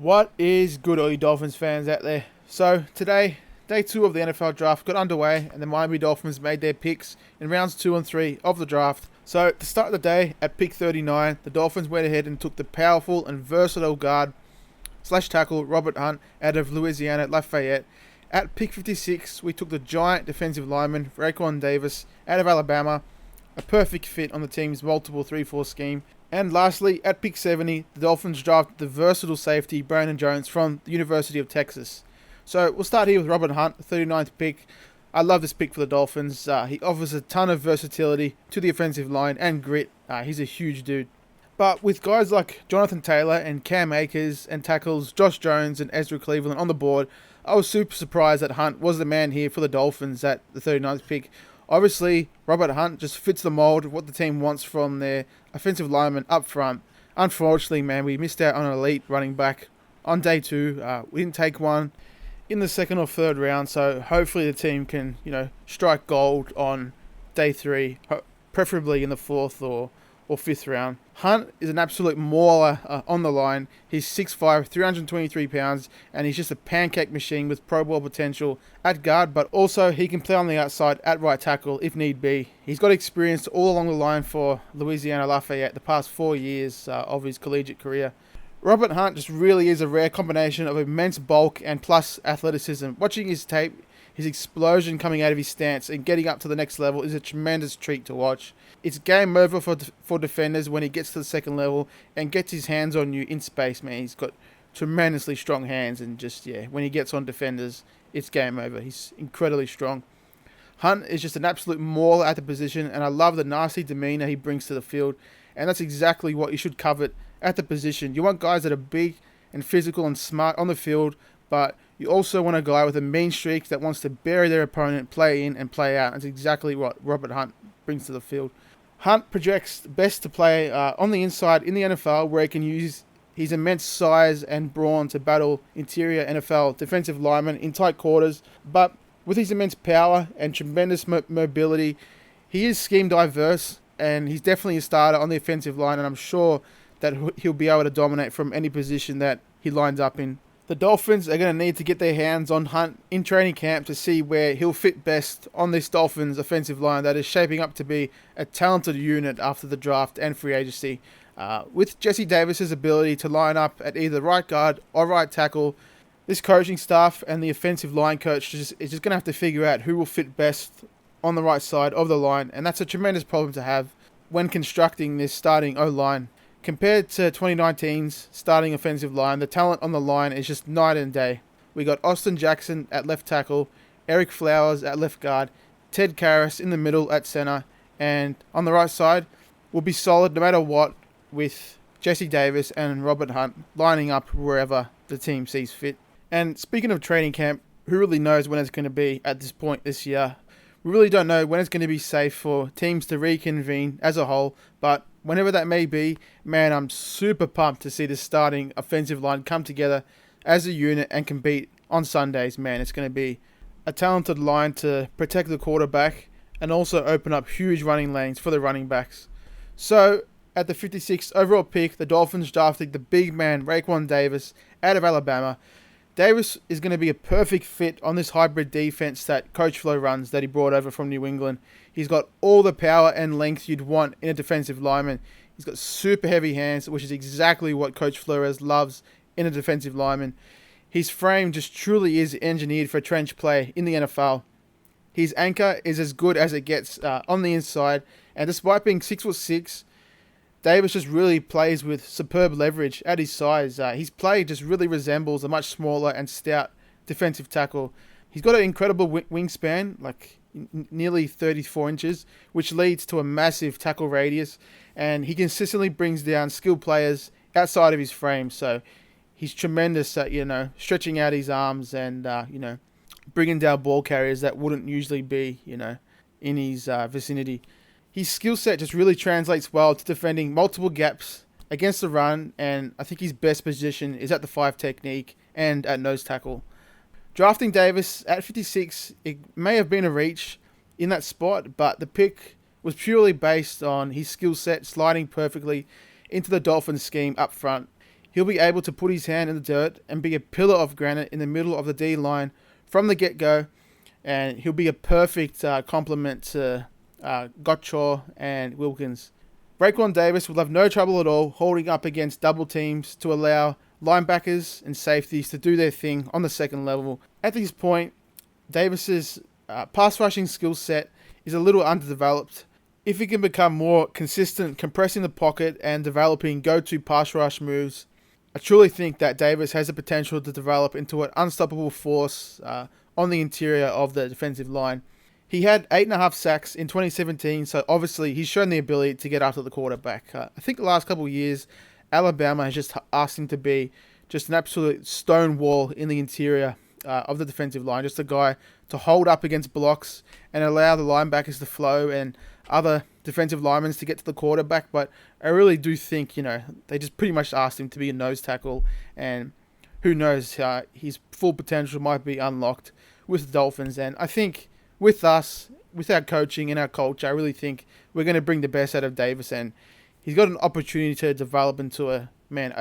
What is good, all you Dolphins fans out there? So, today, day 2 of the NFL draft got underway, and the Miami Dolphins made their picks in rounds 2 and 3 of the draft. So, to start the day, at pick 39, the Dolphins went ahead and took the powerful and versatile guard slash tackle Robert Hunt out of Louisiana Lafayette. At pick 56, we took the giant defensive lineman Raekwon Davis out of Alabama, a perfect fit on the team's multiple 3-4 scheme. And lastly, at pick 70, the Dolphins drafted the versatile safety Brandon Jones from the University of Texas. So we'll start here with Robert Hunt, the 39th pick. I love this pick for the Dolphins. He offers a ton of versatility to the offensive line and grit. He's a huge dude. But with guys like Jonathan Taylor and Cam Akers and tackles Josh Jones and Ezra Cleveland on the board, I was super surprised that Hunt was the man here for the Dolphins at the 39th pick. Obviously, Robert Hunt just fits the mold of what the team wants from their offensive lineman up front. Unfortunately, man, we missed out on an elite running back on day 2. We didn't take one in the second or third round, so hopefully the team can, strike gold on day 3, preferably in the 4th or 5th round. Hunt is an absolute mauler on the line. He's 6'5", 323 pounds, and he's just a pancake machine with Pro Bowl potential at guard, but also he can play on the outside at right tackle if need be. He's got experience all along the line for Louisiana Lafayette the past 4 years of his collegiate career. Robert Hunt just really is a rare combination of immense bulk and plus athleticism. Watching his tape, his explosion coming out of his stance and getting up to the next level is a tremendous treat to watch. It's game over for defenders when he gets to the second level and gets his hands on you in space, man. He's got tremendously strong hands and when he gets on defenders, it's game over. He's incredibly strong. Hunt is just an absolute mauler at the position, and I love the nasty demeanor he brings to the field, and that's exactly what you should covet at the position. You want guys that are big and physical and smart on the field, but you also want a guy with a mean streak that wants to bury their opponent, play in and play out. That's exactly what Robert Hunt brings to the field. Hunt projects best to play on the inside in the NFL, where he can use his immense size and brawn to battle interior NFL defensive linemen in tight quarters. But with his immense power and tremendous mobility, he is scheme diverse, and he's definitely a starter on the offensive line, and I'm sure that he'll be able to dominate from any position that he lines up in. The Dolphins are going to need to get their hands on Hunt in training camp to see where he'll fit best on this Dolphins offensive line that is shaping up to be a talented unit after the draft and free agency. With Jesse Davis's ability to line up at either right guard or right tackle, this coaching staff and the offensive line coach is just going to have to figure out who will fit best on the right side of the line, and that's a tremendous problem to have when constructing this starting O-line. Compared to 2019's starting offensive line, the talent on the line is just night and day. We got Austin Jackson at left tackle, Eric Flowers at left guard, Ted Karras in the middle at center, and on the right side will be solid no matter what, with Jesse Davis and Robert Hunt lining up wherever the team sees fit. And speaking of training camp, who really knows when it's going to be at this point this year? We really don't know when it's going to be safe for teams to reconvene as a whole, but whenever that may be, man, I'm super pumped to see the starting offensive line come together as a unit and compete on Sundays, man. It's going to be a talented line to protect the quarterback and also open up huge running lanes for the running backs. So, at the 56th overall pick, the Dolphins drafted the big man Raekwon Davis out of Alabama. Davis is going to be a perfect fit on this hybrid defense that Coach Flo runs that he brought over from New England. He's got all the power and length you'd want in a defensive lineman. He's got super heavy hands, which is exactly what Coach Flores loves in a defensive lineman. His frame just truly is engineered for trench play in the NFL. His anchor is as good as it gets on the inside, and despite being 6'6", Davis just really plays with superb leverage at his size. His play just really resembles a much smaller and stout defensive tackle. He's got an incredible wingspan, like nearly 34 inches, which leads to a massive tackle radius, and he consistently brings down skilled players outside of his frame. So he's tremendous at, stretching out his arms and, bringing down ball carriers that wouldn't usually be, in his vicinity. His skill set just really translates well to defending multiple gaps against the run, and I think his best position is at the 5 technique and at nose tackle. Drafting Davis at 56, it may have been a reach in that spot, but the pick was purely based on his skill set sliding perfectly into the Dolphins scheme up front. he'll be able to put his hand in the dirt and be a pillar of granite in the middle of the D line from the get-go, and he'll be a perfect complement to Gotchaw and Wilkins. Raekwon Davis will have no trouble at all holding up against double teams to allow linebackers and safeties to do their thing on the second level. At this point, Davis's pass rushing skill set is a little underdeveloped. If he can become more consistent compressing the pocket and developing go-to pass rush moves, I truly think that Davis has the potential to develop into an unstoppable force on the interior of the defensive line. He had 8.5 sacks in 2017, so obviously he's shown the ability to get after the quarterback. I think the last couple of years, Alabama has just asked him to be just an absolute stone wall in the interior of the defensive line, just a guy to hold up against blocks and allow the linebackers to flow and other defensive linemen to get to the quarterback. But I really do think, they just pretty much asked him to be a nose tackle, and who knows, his full potential might be unlocked with the Dolphins. And I think with us, with our coaching and our culture, I really think we're going to bring the best out of Davis, and he's got an opportunity to develop into a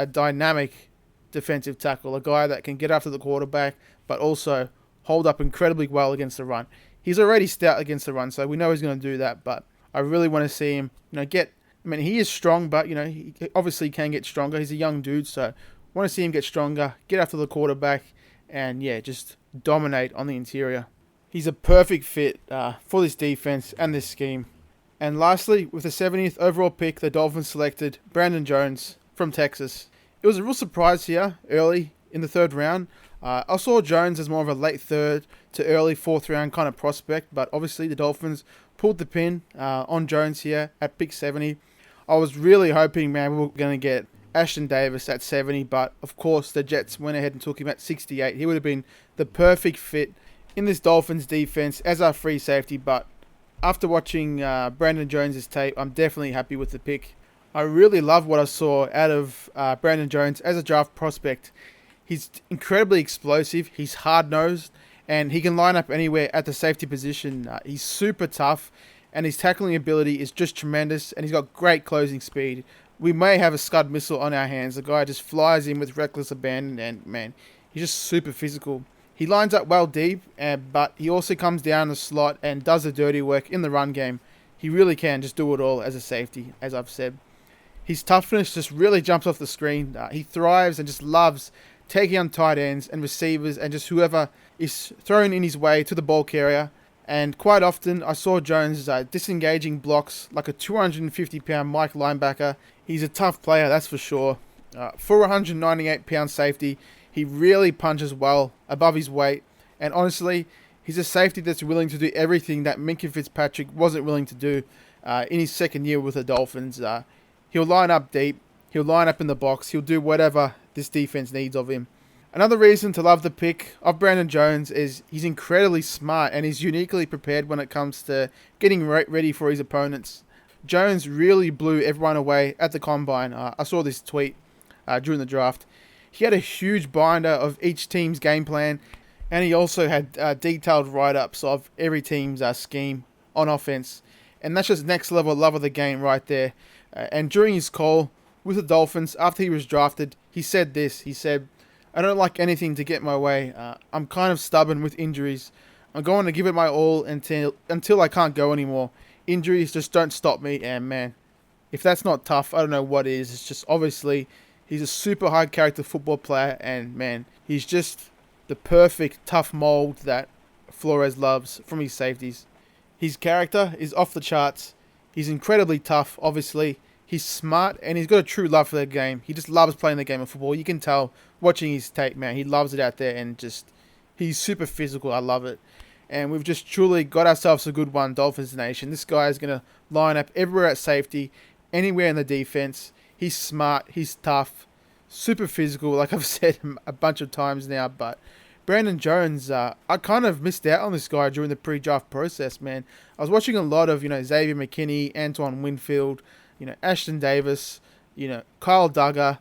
dynamic defensive tackle, a guy that can get after the quarterback, but also hold up incredibly well against the run. He's already stout against the run, so we know he's going to do that, but I really want to see him, he is strong, but, he obviously can get stronger. He's a young dude, so I want to see him get stronger, get after the quarterback, and, just dominate on the interior. He's a perfect fit for this defense and this scheme. And lastly, with the 70th overall pick, the Dolphins selected Brandon Jones from Texas. It was a real surprise here early in the third round. I saw Jones as more of a late third to early fourth round kind of prospect, but obviously the Dolphins pulled the pin on Jones here at pick 70. I was really hoping, we were going to get Ashton Davis at 70, but of course the Jets went ahead and took him at 68. He would have been the perfect fit in this Dolphins defense as our free safety, but after watching Brandon Jones' tape, I'm definitely happy with the pick. I really love what I saw out of Brandon Jones as a draft prospect. He's incredibly explosive, he's hard-nosed, and he can line up anywhere at the safety position. He's super tough, and his tackling ability is just tremendous, and he's got great closing speed. We may have a Scud missile on our hands. The guy just flies in with reckless abandon, and he's just super physical. He lines up well deep, but he also comes down the slot and does the dirty work in the run game. He really can just do it all as a safety, as I've said. His toughness just really jumps off the screen. He thrives and just loves taking on tight ends and receivers and just whoever is thrown in his way to the ball carrier. And quite often, I saw Jones disengaging blocks like a 250-pound Mike linebacker. He's a tough player, that's for sure. For a 198-pound safety, he really punches well above his weight. And honestly, he's a safety that's willing to do everything that Minkah Fitzpatrick wasn't willing to do in his second year with the Dolphins. He'll line up deep. He'll line up in the box. He'll do whatever this defense needs of him. Another reason to love the pick of Brandon Jones is he's incredibly smart and he's uniquely prepared when it comes to getting ready for his opponents. Jones really blew everyone away at the combine. I saw this tweet during the draft. He had a huge binder of each team's game plan, and he also had detailed write-ups of every team's scheme on offense. And that's just next level love of the game right there. And during his call with the Dolphins, after he was drafted, he said this. He said, "I don't like anything to get my way. I'm kind of stubborn with injuries. I'm going to give it my all until I can't go anymore. Injuries just don't stop me." And man, if that's not tough, I don't know what is. It's just obviously he's a super high character football player, and man, he's just the perfect tough mold that Flores loves from his safeties. His character is off the charts. He's incredibly tough, obviously. He's smart, and he's got a true love for the game. He just loves playing the game of football. You can tell watching his tape, man. He loves it out there, and just he's super physical. I love it. And we've just truly got ourselves a good one, Dolphins Nation. This guy is going to line up everywhere at safety, anywhere in the defense. He's smart. He's tough. Super physical, like I've said a bunch of times now. But Brandon Jones, I kind of missed out on this guy during the pre-draft process, man. I was watching a lot of, Xavier McKinney, Antoine Winfield, Ashton Davis, Kyle Duggar,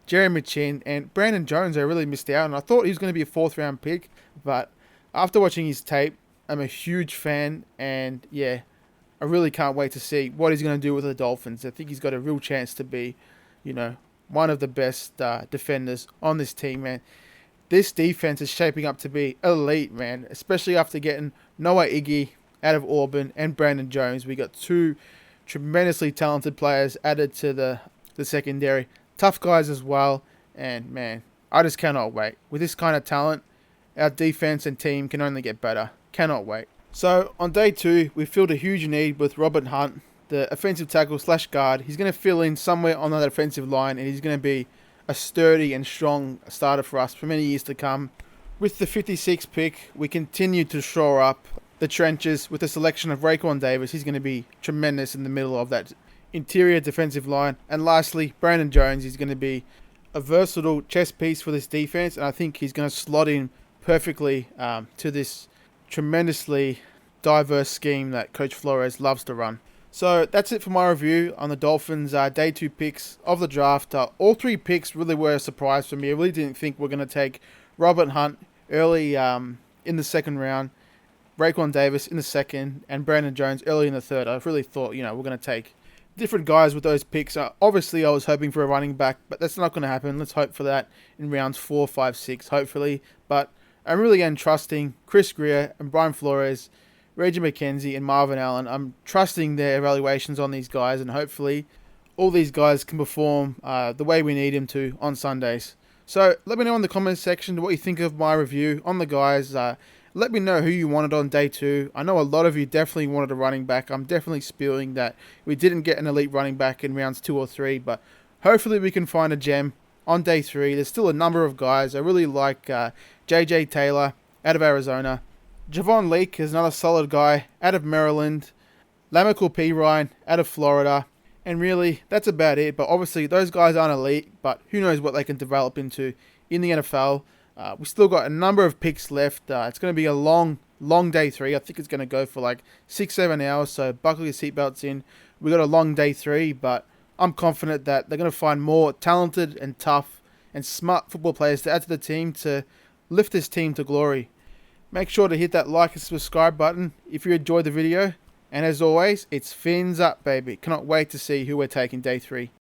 Jeremy Chin, and Brandon Jones. I really missed out, and I thought he was going to be a fourth-round pick. But after watching his tape, I'm a huge fan, and yeah, I really can't wait to see what he's going to do with the Dolphins. I think he's got a real chance to be, one one of the best defenders on this team, man. This defense is shaping up to be elite, man, especially after getting Noah Iggy out of Auburn and Brandon Jones. We got two tremendously talented players added to the secondary. Tough guys as well. And, man, I just cannot wait. With this kind of talent, our defense and team can only get better. Cannot wait. So, on day 2, we filled a huge need with Robert Hunt, the offensive tackle / guard. He's going to fill in somewhere on that offensive line, and he's going to be a sturdy and strong starter for us for many years to come. With the 56th pick, we continue to shore up the trenches with the selection of Raekwon Davis. He's going to be tremendous in the middle of that interior defensive line. And lastly, Brandon Jones is going to be a versatile chess piece for this defense, and I think he's going to slot in perfectly to this tremendously diverse scheme that Coach Flores loves to run. So that's it for my review on the Dolphins' day 2 picks of the draft. All 3 picks really were a surprise for me. I really didn't think we're going to take Robert Hunt early in the second round, Raekwon Davis in the second, and Brandon Jones early in the third. I really thought, we're going to take different guys with those picks. Obviously, I was hoping for a running back, but that's not going to happen. Let's hope for that in rounds 4, 5, 6, hopefully. But I'm really trusting Chris Greer and Brian Flores, Reggie McKenzie and Marvin Allen. I'm trusting their evaluations on these guys, and hopefully all these guys can perform the way we need them to on Sundays. So let me know in the comments section what you think of my review on the guys. Let me know who you wanted on day 2. I know a lot of you definitely wanted a running back. I'm definitely spewing that we didn't get an elite running back in rounds 2 or 3, but hopefully we can find a gem on day 3. There's still a number of guys. I really like J.J. Taylor out of Arizona. Javon Leake is another solid guy out of Maryland. Lamical P. Ryan out of Florida. And really, that's about it. But obviously, those guys aren't elite, but who knows what they can develop into in the NFL. We still got a number of picks left. It's going to be a long day 3. I think it's going to go for like 6-7 hours, so buckle your seatbelts in. We got a long day 3, but I'm confident that they're going to find more talented and tough and smart football players to add to the team to lift this team to glory. Make sure to hit that like and subscribe button if you enjoyed the video. And as always, it's fins up, baby. Cannot wait to see who we're taking day 3.